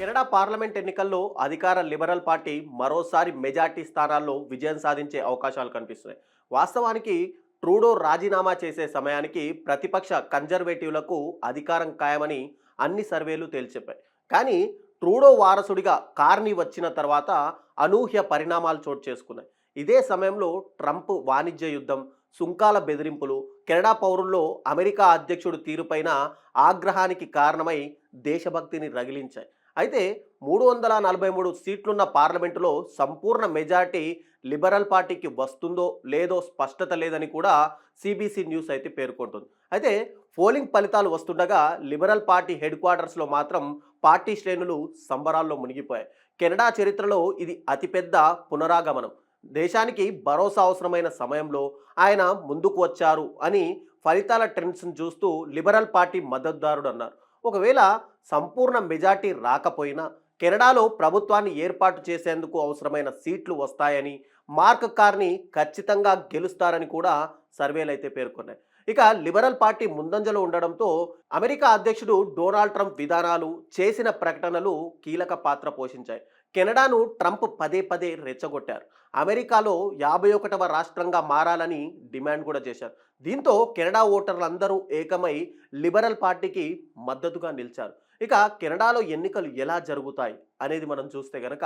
Canada parliament ఎన్నికల్లో అధికార liberal party మరోసారి మెజార్టీ స్థానాల్లో విజయం సాధించే అవకాశాలు కనిపిస్తున్నాయి. వాస్తవానికి ట్రూడో రాజీనామా చేసే సమయానికి ప్రతిపక్ష కన్జర్వేటివ్లకు అధికారం ఖాయమని అన్ని సర్వేలు తేల్చెప్పాయి. కానీ ట్రూడో వారసుడిగా కార్నీ వచ్చిన తర్వాత అనూహ్య పరిణామాలు చోటు చేసుకున్నాయి. ఇదే సమయంలో ట్రంప్ వాణిజ్య యుద్ధం, సుంకాల బెదిరింపులు కెనడా పౌరుల్లో అమెరికా అధ్యక్షుడు తీరుపైన ఆగ్రహానికి కారణమై దేశభక్తిని రగిలించాయి. అయితే 343 సీట్లున్న పార్లమెంటులో సంపూర్ణ మెజార్టీ లిబరల్ పార్టీకి వస్తుందో లేదో స్పష్టత లేదని కూడా సిబిసి న్యూస్ అయితే పేర్కొంటుంది. అయితే పోలింగ్ ఫలితాలు వస్తుండగా లిబరల్ పార్టీ హెడ్ క్వార్టర్స్లో మాత్రం పార్టీ శ్రేణులు సంబరాల్లో మునిగిపోయాయి. కెనడా చరిత్రలో ఇది అతిపెద్ద పునరాగమనం. దేశానికి భరోసా అవసరమైన సమయంలో ఆయన ముందుకు వచ్చారు అని ఫలితాల ట్రెండ్స్ను చూస్తూ లిబరల్ పార్టీ మద్దతుదారుడు అన్నారు. ఒకవేళ సంపూర్ణ మెజార్టీ రాకపోయినా కెనడాలో ప్రభుత్వాన్ని ఏర్పాటు చేసేందుకు అవసరమైన సీట్లు వస్తాయని, మార్క్ కార్నీ ఖచ్చితంగా గెలుస్తారని కూడా సర్వేలు అయితే పేర్కొన్నాయి. ఇక లిబరల్ పార్టీ ముందంజలో ఉండడంతో అమెరికా అధ్యక్షుడు డొనాల్డ్ ట్రంప్ విధానాలు, చేసిన ప్రకటనలు కీలక పాత్ర పోషించాయి. కెనడాను ట్రంప్ పదే పదే రెచ్చగొట్టారు. అమెరికాలో 51వ రాష్ట్రంగా మారాలని డిమాండ్ కూడా చేశారు. దీంతో కెనడా ఓటర్లందరూ ఏకమై లిబరల్ పార్టీకి మద్దతుగా నిలిచారు. ఇక కెనడాలో ఎన్నికలు ఎలా జరుగుతాయి అనేది మనం చూస్తే గనక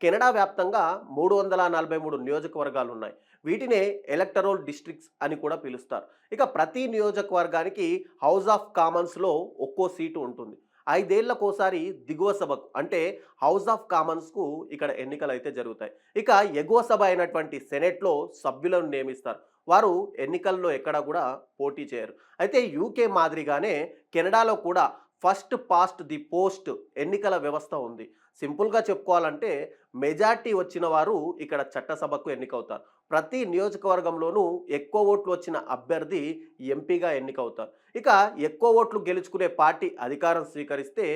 కెనడా వ్యాప్తంగా 343 నియోజకవర్గాలు ఉన్నాయి. వీటినే ఎలక్టరల్ డిస్ట్రిక్ట్స్ అని కూడా పిలుస్తారు. ఇక ప్రతి నియోజకవర్గానికి హౌస్ ఆఫ్ కామన్స్లో ఒక్కో సీటు ఉంటుంది. 5 ఏళ్లకోసారి దిగువ సభకు అంటే హౌస్ ఆఫ్ కామన్స్కు ఇక్కడ ఎన్నికలు అయితే జరుగుతాయి. ఇక ఎగువ సభ అయినటువంటి సెనెట్లో సభ్యులను నియమిస్తారు. వారు ఎన్నికల్లో ఎక్కడా కూడా పోటీ చేయరు. అయితే యూకే మాదిరిగానే కెనడాలో కూడా ఫస్ట్ పాస్ట్ ది పోస్ట్ ఎన్నికల వ్యవస్థ ఉంది. సింపుల్గా చెప్పుకోవాలంటే మెజార్టీ వచ్చిన వారు ఇక్కడ చట్టసభకు ఎన్నికవుతారు. ప్రతి నియోజకవర్గంలోనూ ఎక్కువ ఓట్లు వచ్చిన అభ్యర్థి ఎంపీగా ఎన్నికవుతారు. ఇక ఎక్కువ ఓట్లు గెలుచుకునే పార్టీ అధికారం స్వీకరిస్తే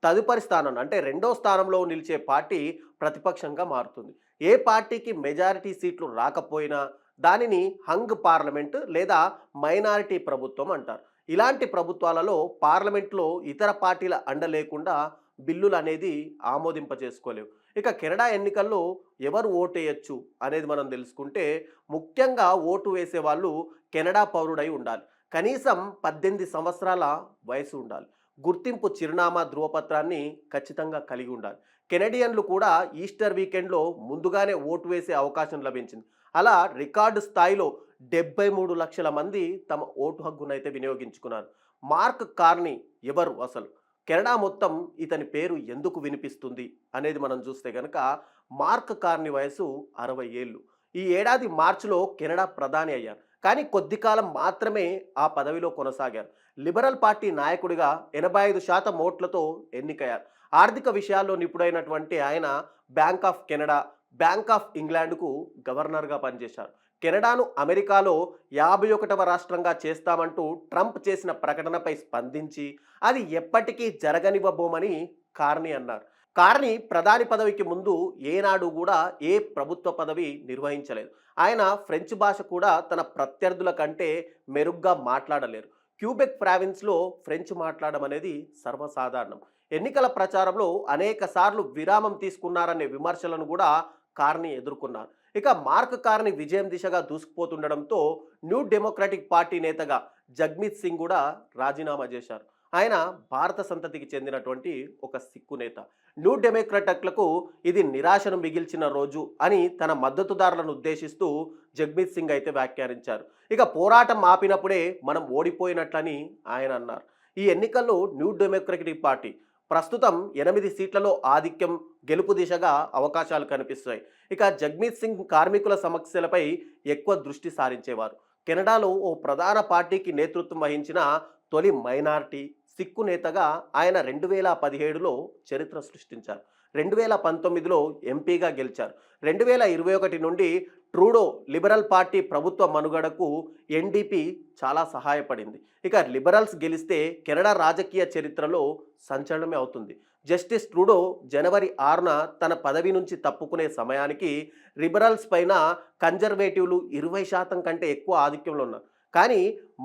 తదుపరి స్థానం అంటే రెండో స్థానంలో నిలిచే పార్టీ ప్రతిపక్షంగా మారుతుంది. ఏ పార్టీకి మెజారిటీ సీట్లు రాకపోయినా దానిని హంగ్ పార్లమెంట్ లేదా మైనారిటీ ప్రభుత్వం అంటారు. ఇలాంటి ప్రభుత్వాలలో పార్లమెంట్లో ఇతర పార్టీల అండ లేకుండా బిల్లులు అనేది ఆమోదింపజేసుకోలేవు. ఇక కెనడా ఎన్నికల్లో ఎవరు ఓటేయచ్చు అనేది మనం తెలుసుకుంటే ముఖ్యంగా ఓటు వేసే వాళ్ళు కెనడా పౌరుడై ఉండాలి. కనీసం 18 సంవత్సరాల వయసు ఉండాలి. గుర్తింపు చిరునామా ధృవపత్రాన్ని ఖచ్చితంగా కలిగి ఉండాలి. కెనడియన్లు కూడా ఈస్టర్ వీకెండ్లో ముందుగానే ఓటు వేసే అవకాశం లభించింది. అలా రికార్డు స్థాయిలో 73 లక్షల మంది తమ ఓటు హక్కునైతే వినియోగించుకున్నారు. మార్క్ కార్నీ ఎవరు అసలు? కెనడా మొత్తం ఇతని పేరు ఎందుకు వినిపిస్తుంది అనేది మనం చూస్తే కనుక మార్క్ కార్నీ వయసు 60 ఏళ్ళు. ఈ ఏడాది మార్చిలో కెనడా ప్రధాని అయ్యారు. కానీ కొద్ది కాలం మాత్రమే ఆ పదవిలో కొనసాగారు. లిబరల్ పార్టీ నాయకుడిగా 85% ఓట్లతో ఎన్నికయ్యారు. ఆర్థిక విషయాల్లో నిపుణుడైనటువంటి ఆయన bank of Canada, bank of ఇంగ్లాండ్కు గవర్నర్గా పనిచేశారు. కెనడాను అమెరికాలో 51వ రాష్ట్రంగా చేస్తామంటూ ట్రంప్ చేసిన ప్రకటనపై స్పందించి అది ఎప్పటికీ జరగనివ్వబోమని కార్నీ అన్నారు. కార్నీ ప్రధాని పదవికి ముందు ఏనాడు కూడా ఏ ప్రభుత్వ పదవి నిర్వహించలేదు. ఆయన ఫ్రెంచ్ భాష కూడా తన ప్రత్యర్థుల కంటే మెరుగ్గా మాట్లాడలేరు. క్యూబెక్ ప్రావిన్స్లో ఫ్రెంచ్ మాట్లాడడం అనేది సర్వసాధారణం. ఎన్నికల ప్రచారంలో అనేక సార్లు విరామం తీసుకున్నారనే విమర్శలను కూడా కార్నీ ఎదుర్కొన్నారు. ఇక మార్క్ కార్నీ విజయం దిశగా దూసుకుపోతుండడంతో న్యూ డెమోక్రటిక్ పార్టీ నేతగా జగ్మీత్ సింగ్ కూడా రాజీనామా చేశారు. ఆయన భారత సంతతికి చెందినటువంటి ఒక సిక్కు నేత. న్యూ డెమోక్రటిక్లకు ఇది నిరాశను మిగిల్చిన రోజు అని తన మద్దతుదారులను ఉద్దేశిస్తూ జగ్మీత్ సింగ్ అయితే వ్యాఖ్యానించారు. ఇక పోరాటం ఆపినప్పుడే మనం ఓడిపోయినట్లని ఆయన అన్నారు. ఈ ఎన్నికల్లో న్యూ డెమోక్రటిక్ పార్టీ ప్రస్తుతం 8 సీట్లలో ఆధిక్యం, గెలుపు దిశగా అవకాశాలు కనిపిస్తాయి. ఇక జగ్మీత్ సింగ్ కార్మికుల సమస్యలపై ఎక్కువ దృష్టి సారించేవారు. కెనడాలో ఓ ప్రధాన పార్టీకి నేతృత్వం వహించిన తొలి మైనారిటీ సిక్కు నేతగా ఆయన 2017లో చరిత్ర సృష్టించారు. 2019లో ఎంపీగా గెలిచారు. 2021 నుండి ట్రూడో లిబరల్ పార్టీ ప్రభుత్వ మనుగడకు ఎన్డీపీ చాలా సహాయపడింది. ఇక లిబరల్స్ గెలిస్తే కెనడా రాజకీయ చరిత్రలో సంచలనమే అవుతుంది. జస్టిస్ ట్రూడో జనవరి 6న తన పదవి నుంచి తప్పుకునే సమయానికి లిబరల్స్ పైన కన్జర్వేటివ్లు 20% కంటే ఎక్కువ ఆధిక్యంలో ఉన్నారు. కానీ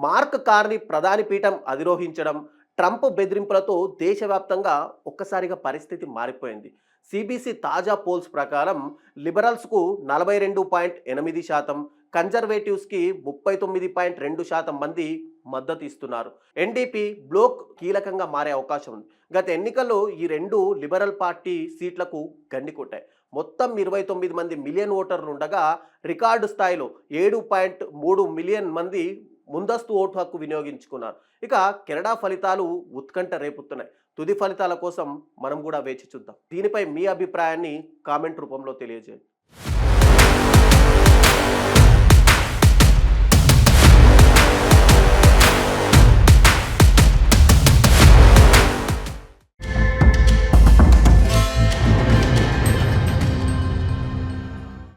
మార్క్ కార్నీ ప్రధాని పీఠం అధిరోహించడం, ట్రంప్ బెదిరింపులతో దేశవ్యాప్తంగా ఒక్కసారిగా పరిస్థితి మారిపోయింది. సిబిసి తాజా పోల్స్ ప్రకారం లిబరల్స్కు 42.8%, కన్జర్వేటివ్స్కి 39.2% మంది మద్దతు ఇస్తున్నారు. ఎన్డీపీ బ్లోక్ కీలకంగా మారే అవకాశం ఉంది. గత ఎన్నికల్లో ఈ రెండు లిబరల్ పార్టీ సీట్లకు గండి కొట్టాయి. మొత్తం 29 మంది మిలియన్ ఓటర్లు ఉండగా రికార్డు స్థాయిలో 7.3 మిలియన్ మంది ముందస్తు ఓటు హక్కు వినియోగించుకున్నారు. ఇక కెనడా ఫలితాలు ఉత్కంఠ రేపుతున్నాయి. తుది ఫలితాల కోసం మనం కూడా వేచి చూద్దాం. దీనిపై మీ అభిప్రాయాన్ని కామెంట్ రూపంలో తెలియజేయండి.